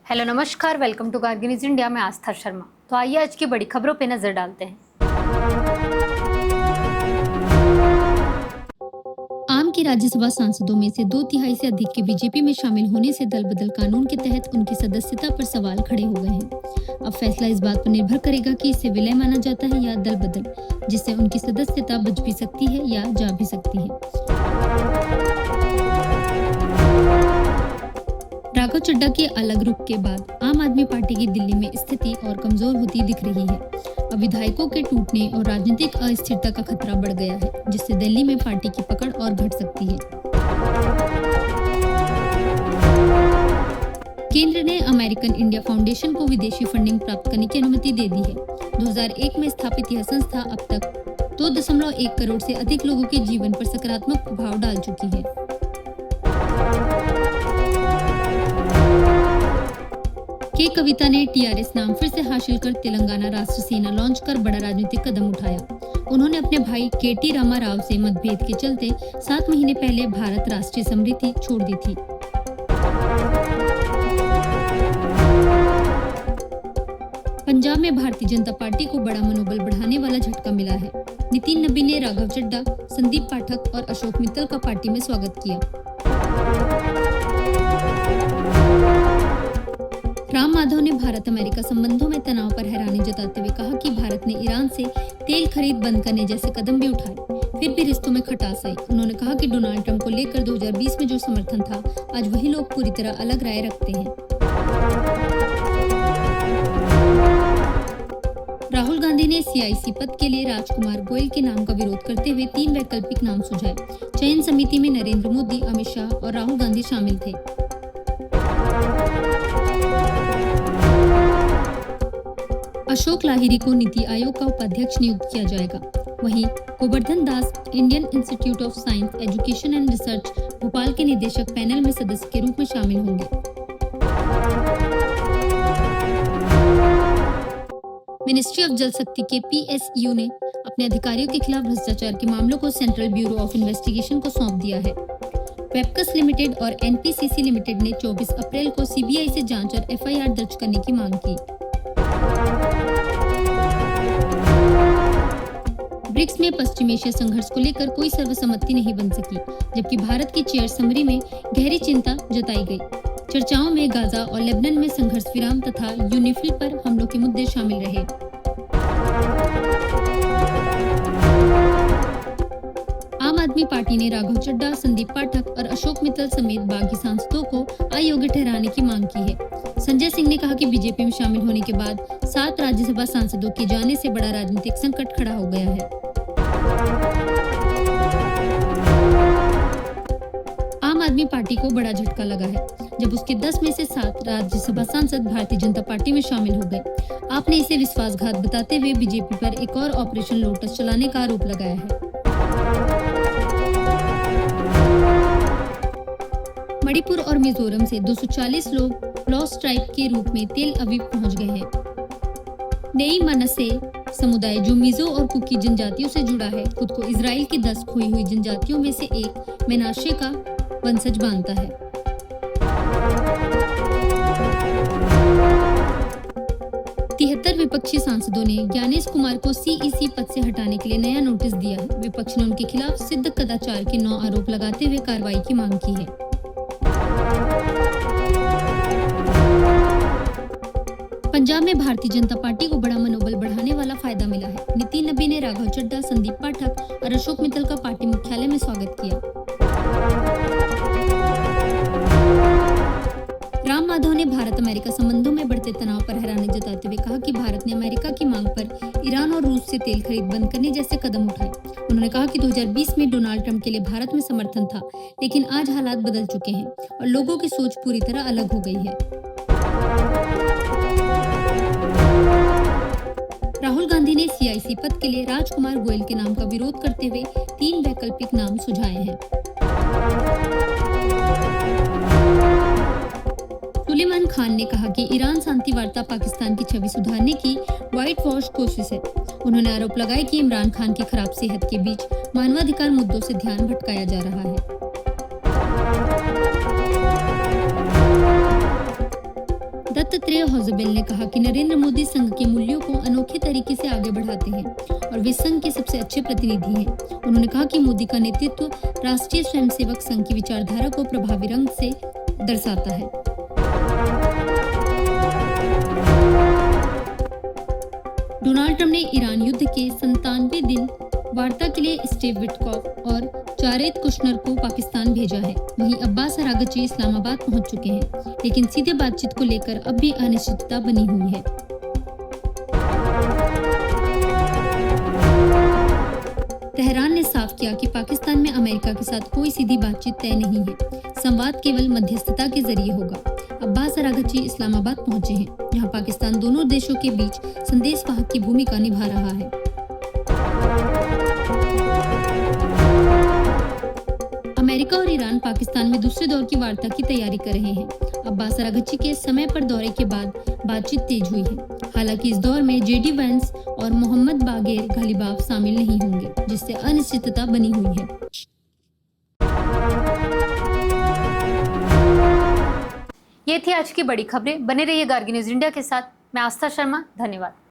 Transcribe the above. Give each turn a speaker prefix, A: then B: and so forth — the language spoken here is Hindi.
A: हेलो नमस्कार, welcome to Kargil news India में आस्था शर्मा। तो आइए आज की बड़ी खबरों पे नजर डालते हैं।
B: आम के राज्यसभा सांसदों में से 2/3 से अधिक के बीजेपी में शामिल होने से दल बदल कानून के तहत उनकी सदस्यता पर सवाल खड़े हो गए हैं। अब फैसला इस बात पर निर्भर करेगा कि इसे विलय माना जाता है या दल बदल, जिससे उनकी सदस्यता बच भी सकती है या जा भी सकती है। राघव चड्ढा के अलग रुख के बाद आम आदमी पार्टी की दिल्ली में स्थिति और कमजोर होती दिख रही है। अब विधायकों के टूटने और राजनीतिक अस्थिरता का खतरा बढ़ गया है, जिससे दिल्ली में पार्टी की पकड़ और घट सकती है। केंद्र ने अमेरिकन इंडिया फाउंडेशन को विदेशी फंडिंग प्राप्त करने की अनुमति दे दी है। 2001 में स्थापित यह संस्था अब तक 2.1 करोड़ से अधिक लोगों के जीवन पर सकारात्मक प्रभाव डाल चुकी है। के कविता ने टीआरएस नाम फिर से हासिल कर तेलंगाना राष्ट्र सेना लॉन्च कर बड़ा राजनीतिक कदम उठाया। उन्होंने अपने भाई केटी रामा राव से मतभेद के चलते 7 महीने पहले भारत राष्ट्रीय समृद्धि छोड़ दी थी। पंजाब में भारतीय जनता पार्टी को बड़ा मनोबल बढ़ाने वाला झटका मिला है। नितिन नबी ने राघव चड्ढा, संदीप पाठक और अशोक मित्तल का पार्टी में स्वागत किया। राम माधव ने भारत अमेरिका संबंधों में तनाव पर हैरानी जताते हुए कहा कि भारत ने ईरान से तेल खरीद बंद करने जैसे कदम भी उठाए, फिर भी रिश्तों में खटास आई। उन्होंने कहा कि डोनाल्ड ट्रंप को लेकर 2020 में जो समर्थन था, आज वही लोग पूरी तरह अलग राय रखते हैं। राहुल गांधी ने सीआईसी पद के लिए राजकुमार गोयल के नाम का विरोध करते हुए 3 वैकल्पिक नाम सुझाए। चयन समिति में नरेंद्र मोदी, अमित शाह और राहुल गांधी शामिल थे। अशोक लाहिरी को नीति आयोग का उपाध्यक्ष नियुक्त किया जाएगा। वहीं Govardhan Das Indian Institute of Science Education and Research Bhopal के निदेशक पैनल में सदस्य के रूप में शामिल होंगे। मिनिस्ट्री ऑफ जल शक्ति के पीएसयू ने अपने अधिकारियों के खिलाफ भ्रष्टाचार के मामलों को सेंट्रल ब्यूरो ऑफ इन्वेस्टिगेशन को सौंप दिया है। वेबकस लिमिटेड और एनपीसीसी लिमिटेड ने 24 अप्रैल को सीबीआई से जांच और एफआईआर दर्ज करने की मांग की। ब्रिक्स में पश्चिम एशिया संघर्ष को लेकर कोई सर्वसम्मति नहीं बन सकी, जबकि भारत की चेयर समरी में गहरी चिंता जताई गई। चर्चाओं में गाजा और लेबनान में संघर्ष विराम तथा यूनिफिल पर हमलों के मुद्दे शामिल रहे। आम आदमी पार्टी ने राघव चड्ढा, संदीप पाठक और अशोक मित्तल समेत बागी सांसदों को अयोग्य ठहराने की मांग की है। संजय सिंह ने कहा कि बीजेपी में शामिल होने के बाद 7 राज्यसभा सांसदों के जाने से बड़ा राजनीतिक संकट खड़ा हो गया है। आम आदमी पार्टी को बड़ा झटका लगा है, जब उसके 10 में से 7 राज्यसभा सांसद भारतीय जनता पार्टी में शामिल हो गए। आपने इसे विश्वासघात बताते हुए बीजेपी पर एक और ऑपरेशन लोटस चलाने का आरोप लगाया है। मणिपुर और मिजोरम से 240 लोग लॉस्ट ट्राइब के रूप में तेल अवीव पहुंच गए हैं। नई मनसे समुदाय, जो मिजो और कुकी जनजातियों से जुड़ा है, खुद को इजराइल की 10 खोई हुई जनजातियों में से एक मेनाशे का वंशज मानता है। तिहत्तर विपक्षी सांसदों ने ज्ञानेश कुमार को सीईसी पद से हटाने के लिए नया नोटिस दिया है। विपक्ष ने उनके खिलाफ सिद्ध कदाचार के 9 आरोप लगाते हुए कार्रवाई की मांग की है। पंजाब में भारतीय जनता पार्टी को बड़ा मनोबल बढ़ाने वाला फायदा मिला है। नितिन नबी ने राघव चड्ढा, संदीप पाठक और अशोक मित्तल का पार्टी मुख्यालय में स्वागत किया। राम माधव ने भारत अमेरिका संबंधों में बढ़ते तनाव पर हैरानी जताते हुए कहा कि भारत ने अमेरिका की मांग पर ईरान और रूस से तेल खरीद बंद करने जैसे कदम उठाए। उन्होंने कहा कि 2020 में डोनाल्ड ट्रंप के लिए भारत में समर्थन था, लेकिन आज हालात बदल चुके हैं और लोगों की सोच पूरी तरह अलग हो गई है। राहुल गांधी ने सीआईसी पद के लिए राजकुमार गोयल के नाम का विरोध करते हुए 3 वैकल्पिक नाम सुझाए हैं। सुलेमान खान ने कहा कि ईरान शांति वार्ता पाकिस्तान की छवि सुधारने की व्हाइट वॉश कोशिश है। उन्होंने आरोप लगाया कि इमरान खान की खराब सेहत के बीच मानवाधिकार मुद्दों से ध्यान भटकाया जा रहा है। दत्तात्रेय हौजबेल ने कहा कि नरेंद्र मोदी संघ के मूल्यों को अनोखे तरीके से आगे बढ़ाते हैं और वे संघ के सबसे अच्छे प्रतिनिधि हैं। उन्होंने कहा कि मोदी का नेतृत्व राष्ट्रीय स्वयंसेवक संघ की विचारधारा को प्रभावी रंग से दर्शाता है। डोनाल्ड ट्रंप ने ईरान युद्ध के 97वें दिन वार्ता के लिए स्टीव विटकॉफ और जारेद कुशनर को पाकिस्तान भेजा है। वहीं अब्बास अरागची इस्लामाबाद पहुंच चुके हैं, लेकिन सीधे बातचीत को लेकर अब भी अनिश्चितता बनी हुई है। तेहरान ने साफ किया कि पाकिस्तान में अमेरिका के साथ कोई सीधी बातचीत तय नहीं है, संवाद केवल मध्यस्थता के जरिए होगा। अब्बास अरागची इस्लामाबाद पहुंचे हैं, जहां पाकिस्तान दोनों देशों के बीच संदेशवाहक की भूमिका निभा रहा है। अमेरिका और ईरान पाकिस्तान में दूसरे दौर की वार्ता की तैयारी कर रहे हैं। अब्बास अरागची के समय पर दौरे के बाद बातचीत तेज हुई है। हालांकि इस दौर में जेडी वेंस और मोहम्मद बागेर गलीबाफ शामिल नहीं होंगे, जिससे अनिश्चितता बनी हुई है।
A: ये थी आज की बड़ी खबरें। बने रहिए गार्गी न्यूज इंडिया के साथ। मैं आस्था शर्मा, धन्यवाद।